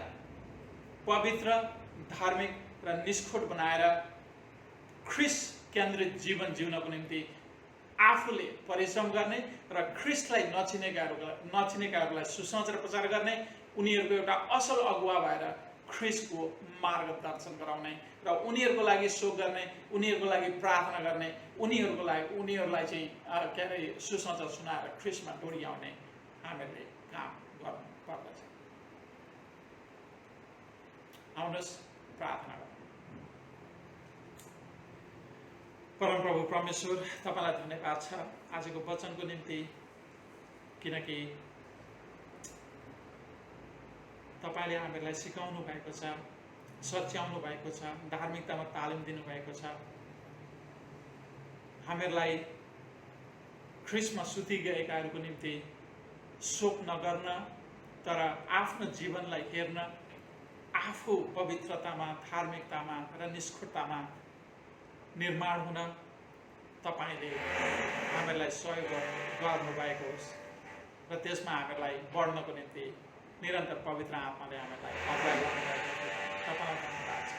पवित्र, धार्मिक र निष्खोट बनाएर ख्रीष्ट केन्द्रित जीवन जिउनको निम्ति आफूले परिश्रम गर्ने र ख्रीष्टलाई नचिनेकाहरूलाई सुसमाचार प्रचार गर्ने, उनीहरूको एउटा असल अगुवा भएर ख्रीष्टको मार्गदर्शन गराउने र उनीहरूको लागि शोक गर्ने, उनीहरूको लागि प्रार्थना गर्ने, उनीहरूलाई चाहिँ के अरे सुसमाचार सुनाएर ख्रीष्टमा डोर्याउने हामीले काम गर्नु पर्दछ। आउनुहोस् प्रार्थना गरौँ। परमप्रभु परमेश्वर, तपाईँलाई धन्यवाद छ आजको वचनको निम्ति, किनकि तपाईँले हामीलाई सिकाउनु भएको छ, सच्याउनु भएको छ, धार्मिकतामा तालिम दिनुभएको छ। हामीहरूलाई ख्रीष्टमा सुति गएकाहरूको निम्ति शोक नगर्न, तर आफ्नो जीवनलाई हेर्न, आफू पवित्रतामा, धार्मिकतामा र निष्खोटतामा निर्माण हुन तपाईँले हामीलाई सहयोग गर्नुभएको होस् र त्यसमा हामीलाई बढ्नको निम्ति निरन्तर पवित्र आत्माले हामीलाई अगुवाई गर्नुभएको छ। तपाईँलाई धन्यवाद छ।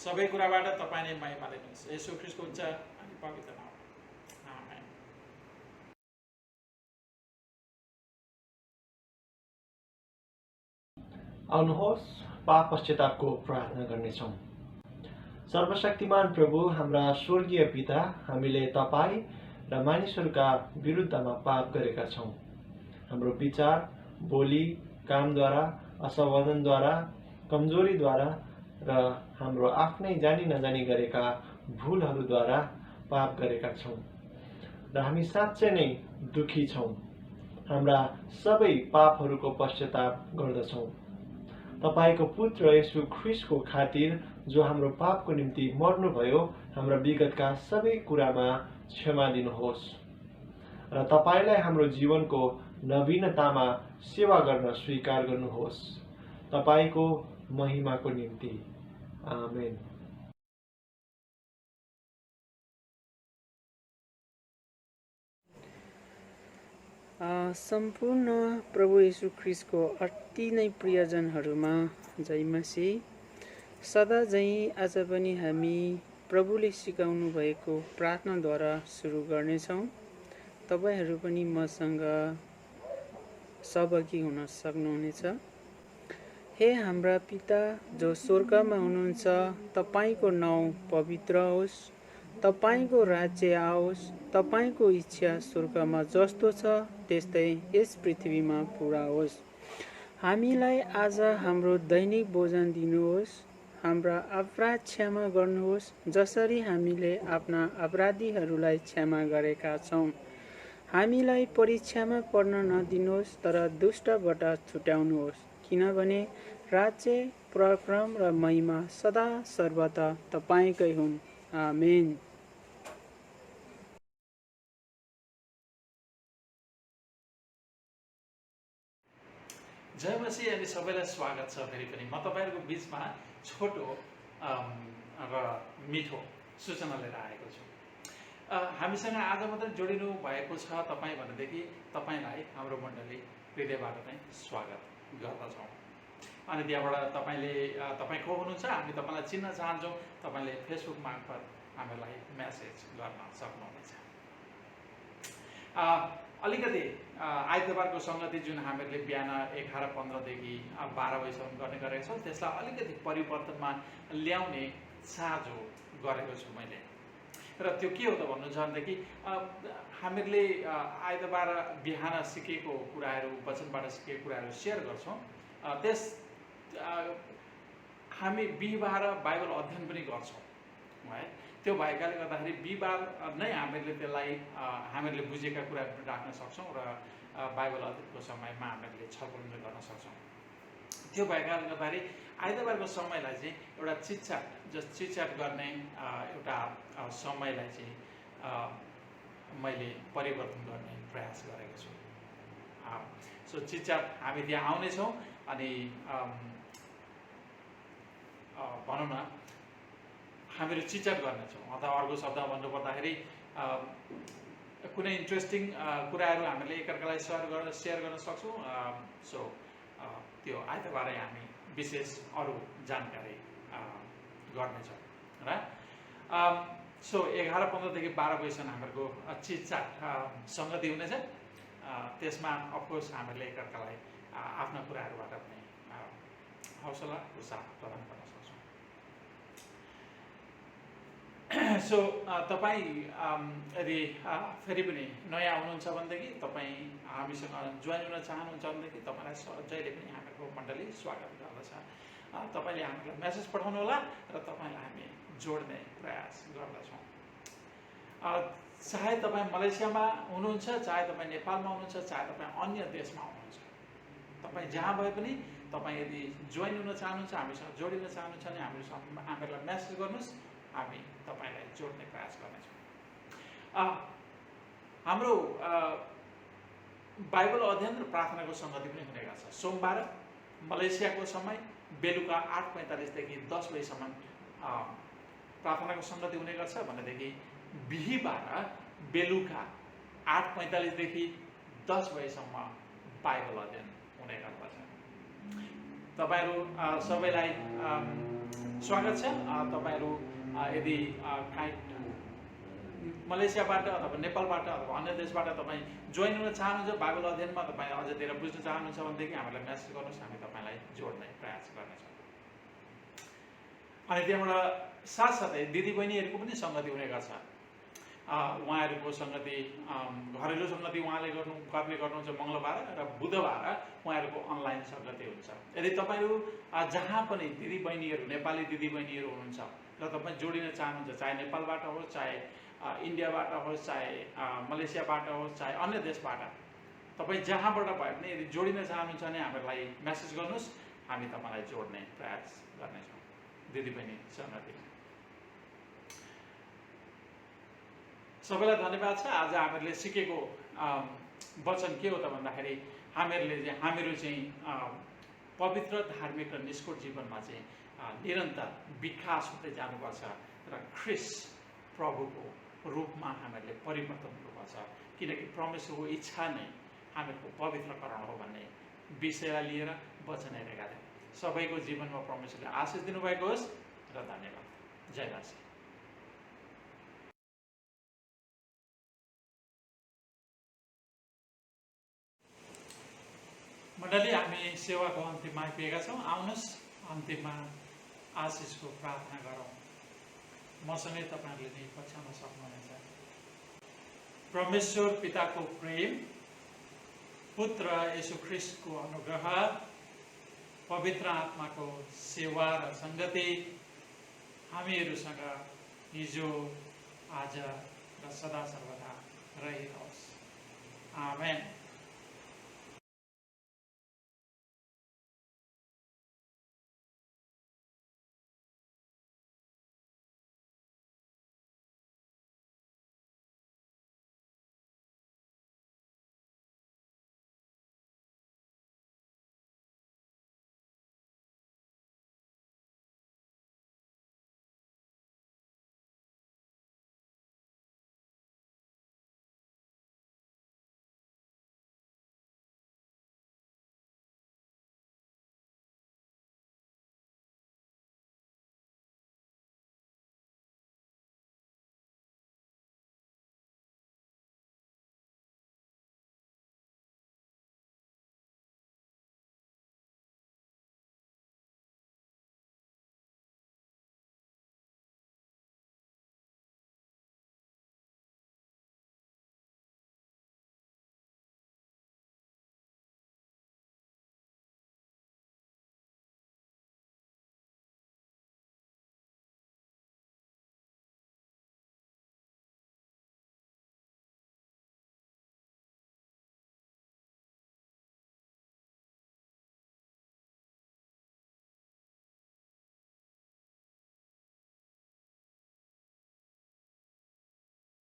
सबै कुराबाट तपाईँ नै महिमा लिनुहोस्। येशू ख्रीष्टको उच्च अनि पवित्र नाम आउनुहोस् पाप पश्चातापको प्रार्थना गर्नेछौँ। सर्वशक्तिमान प्रभु हाम्रा स्वर्गीय पिता, हामीले तपाईँ र मानिसहरूका विरुद्धमा पाप गरेका छौँ। हाम्रो विचार, बोली, कामद्वारा, असावधानद्वारा, कमजोरीद्वारा र हाम्रो आफ्नै जानी नजानी गरेका भुलहरूद्वारा पाप गरेका छौँ र हामी साँच्चै नै दुखी छौँ। हाम्रा सबै पापहरूको पश्चाताप गर्दछौँ। तपाईको पुत्र येशू ख्रीष्टको खातिर जो हाम्रो पापको निम्ति मर्नुभयो, हाम्रा विगतका सबै कुरामा क्षमा दिनुहोस् र तपाईलाई हाम्रो जीवनको नवीनतामा सेवा गर्न स्वीकार गर्नुहोस्। तपाईको महिमाको निम्ति आमेन। सम्पूर्ण प्रभु येशू ख्रीष्टको अति नै प्रियजनहरूमा जय मसीह। सदा झैं आज पनि हामी प्रभुले सिकाउनु भएको प्रार्थनाद्वारा सुरु गर्नेछौँ। तपाईहरू पनि मसँग सहभागी हुन सक्नुहुनेछ। हे हाम्रा पिता जो स्वर्गमा हुनुहुन्छ, तपाईको नाउँ पवित्र होस्, तपाईको राज्य आओस्, तपाईको इच्छा स्वर्गमा जस्तो छ त्यस्तै यस पृथ्वीमा पूरा होस्। हामीलाई आज हाम्रो दैनिक भोजन दिनुहोस्। हाम्रा अपराध क्षमा गर्नुहोस् जसरी हामीले आफ्ना अपराधीहरूलाई क्षमा गरेका छौँ। हामीलाई परीक्षामा पर्न नदिनुहोस् तर दुष्टबाट छुट्याउनुहोस्, किनभने राज्य, पराक्रम र महिमा सदा सर्वदा तपाईकै हुन्। आमेन। जय मसीह अनि सबैलाई स्वागत छ। फेरि पनि म तपाईँहरूको बिचमा छोटो र मिठो सूचना लिएर आएको छु। हामीसँग आज मात्रै जोडिनु भएको छ तपाईँ भनेदेखि तपाईँलाई हाम्रो मण्डली हृदयबाट नै स्वागत गर्दछौँ। अनि त्यहाँबाट तपाईँ को हुनुहुन्छ हामी तपाईँलाई चिन्न चाहन्छौँ। तपाईँले फेसबुक मार्फत हामीलाई मेसेज गर्न सक्नुहुनेछ। अलिकति आइतबारको सङ्गति जुन हामीले बिहान 11:15 देखि 12 बजीसम्म गर्ने गरेका छौँ, त्यसलाई अलिकति परिवर्तनमा ल्याउने चाहना गरेको छु मैले। र त्यो के हो त भन्नुहुन्छ भनेदेखि हामीले आइतबार बिहान सिकेको कुराहरू, वचनबाट सिकेको कुराहरू सेयर गर्छौँ। हामी बिहिबार बाइबल अध्ययन पनि गर्छौँ है। त्यो भएकाले गर्दाखेरि बिहिबार नै हामीले बुझेका कुराहरू राख्न सक्छौँ र बाइबल अध्ययनको समयमा हामीले छलफल गर्न सक्छौँ। त्यो भएकाले गर्दाखेरि आइतबारको समयलाई चाहिँ एउटा चिटच्याट गर्ने एउटा समयलाई चाहिँ मैले परिवर्तन गर्ने प्रयास गरेको छु। सो चिटच्याट हामी त्यहाँ आउनेछौँ अनि भनौँ न हामीहरू चिटच्याट गर्नेछौँ। अथवा अर्को शब्दमा भन्नुपर्दाखेरि कुनै इन्ट्रेस्टिङ कुराहरू हामीले एकअर्कालाई सेयर गर्न सक्छौँ। सो त्यो आइतबारै हामी विशेष अरू जानकारी गर्नेछौँ र सो 11:15 देखि 12 बजीसम्म हामीहरूको चिटच्याट सङ्गति हुनेछ। त्यसमा अफकोर्स हामीले एकअर्कालाई आफ्ना कुराहरूबाट पनि हौसला उत्साह प्रदान गर्न सक्छौँ। सो तपाईँ यदि फेरि पनि नयाँ हुनुहुन्छ भनेदेखि तपाईँ हामीसँग जोइन हुन चाहनुहुन्छ भनेदेखि तपाईँलाई जहिले पनि हामीहरूको मण्डली स्वागत गर्दछ। तपाईँले हामीलाई मेसेज पठाउनुहोला र तपाईँलाई हामी जोड्ने प्रयास गर्दछौँ। चाहे तपाईँ मलेसियामा हुनुहुन्छ, चाहे तपाईँ नेपालमा हुनुहुन्छ, चाहे तपाईँ अन्य देशमा हुनुहुन्छ, तपाईँ जहाँ भए पनि तपाईँ यदि जोइन हुन चाहनुहुन्छ, हामीसँग जोडिन चाहनुहुन्छ भने हामीलाई मेसेज गर्नुहोस्, हामी तपाईँलाई जोड्ने प्रयास गर्नेछौँ। हाम्रो बाइबल अध्ययन र प्रार्थनाको सङ्गति पनि हुने गर्छ। सोमबार मलेसियाको समय बेलुका 8:45 देखि 10 बजीसम्म प्रार्थनाको सङ्गति हुने गर्छ भनेदेखि बिहिबार बेलुका 8:45 देखि 10 बजीसम्म बाइबल अध्ययन हुने गर्दछ। तपाईँहरू सबैलाई स्वागत छ। तपाईँहरू यदि काहीँ मलेसियाबाट अथवा नेपालबाट अथवा अन्य देशबाट तपाईँ जोइन हुन चाहनुहुन्छ, बाइबल अध्ययनमा तपाईँ अझ धेरै बुझ्न चाहनुहुन्छ भनेदेखि हामीलाई मेसेज गर्नुहोस्, हामी तपाईँलाई जोड्ने प्रयास गर्नेछौँ। अनि त्यहाँबाट साथसाथै दिदीबहिनीहरूको पनि सङ्गति हुने गर्छ। उहाँहरूको सङ्गति घरेलु सङ्गति उहाँले गर्नुहुन्छ मङ्गलबार र बुधबार उहाँहरूको अनलाइन सङ्गति हुन्छ। यदि तपाईँहरू जहाँ पनि दिदीबहिनीहरू नेपाली दिदीबहिनीहरू हुनुहुन्छ र तपाईँ जोडिन चाहनुहुन्छ, चाहे नेपालबाट होस्, चाहे इन्डियाबाट होस्, चाहे मलेसियाबाट होस्, चाहे अन्य देशबाट, तपाईँ जहाँबाट भए पनि यदि जोडिन चाहनुहुन्छ भने हामीलाई मेसेज गर्नुहोस्, हामी तपाईँलाई जोड्ने प्रयास गर्नेछौँ दिदीबहिनी सङ्गतिमा। सबैलाई धन्यवाद छ। आज हामीहरूले सिकेको वचन के हो त भन्दाखेरि हामीहरू चाहिँ पवित्र, धार्मिक र निष्ठोर जीवनमा चाहिँ निरन्तर विकास हुँदै जानुपर्छ र ख्रिस्ट प्रभुको रूपमा हामीहरूले परिवर्तन हुनुपर्छ, किनकि परमेश्वरको इच्छा नै हामीहरूको पवित्रकरण हो भन्ने विषयलाई लिएर वचन हेरेका थियौँ। सबैको जीवनमा परमेश्वरले आशिष दिनुभएको होस् र धन्यवाद। जय मसीह। मण्डली, हामी सेवाको अन्तिममा आइपुगेका छौँ। आउनुहोस् अन्तिममा आशिषको प्रार्थना गरौँ। मसँगै तपाईँहरूले नै पछ्याउन सक्नुहुनेछ। परमेश्वर पिताको प्रेम, पुत्र येशू ख्रिस्टको अनुग्रह, पवित्र आत्माको सेवा र सङ्गति हामीहरूसँग हिजो, आज र सदा सर्वदा रहिरहोस्। आमेन।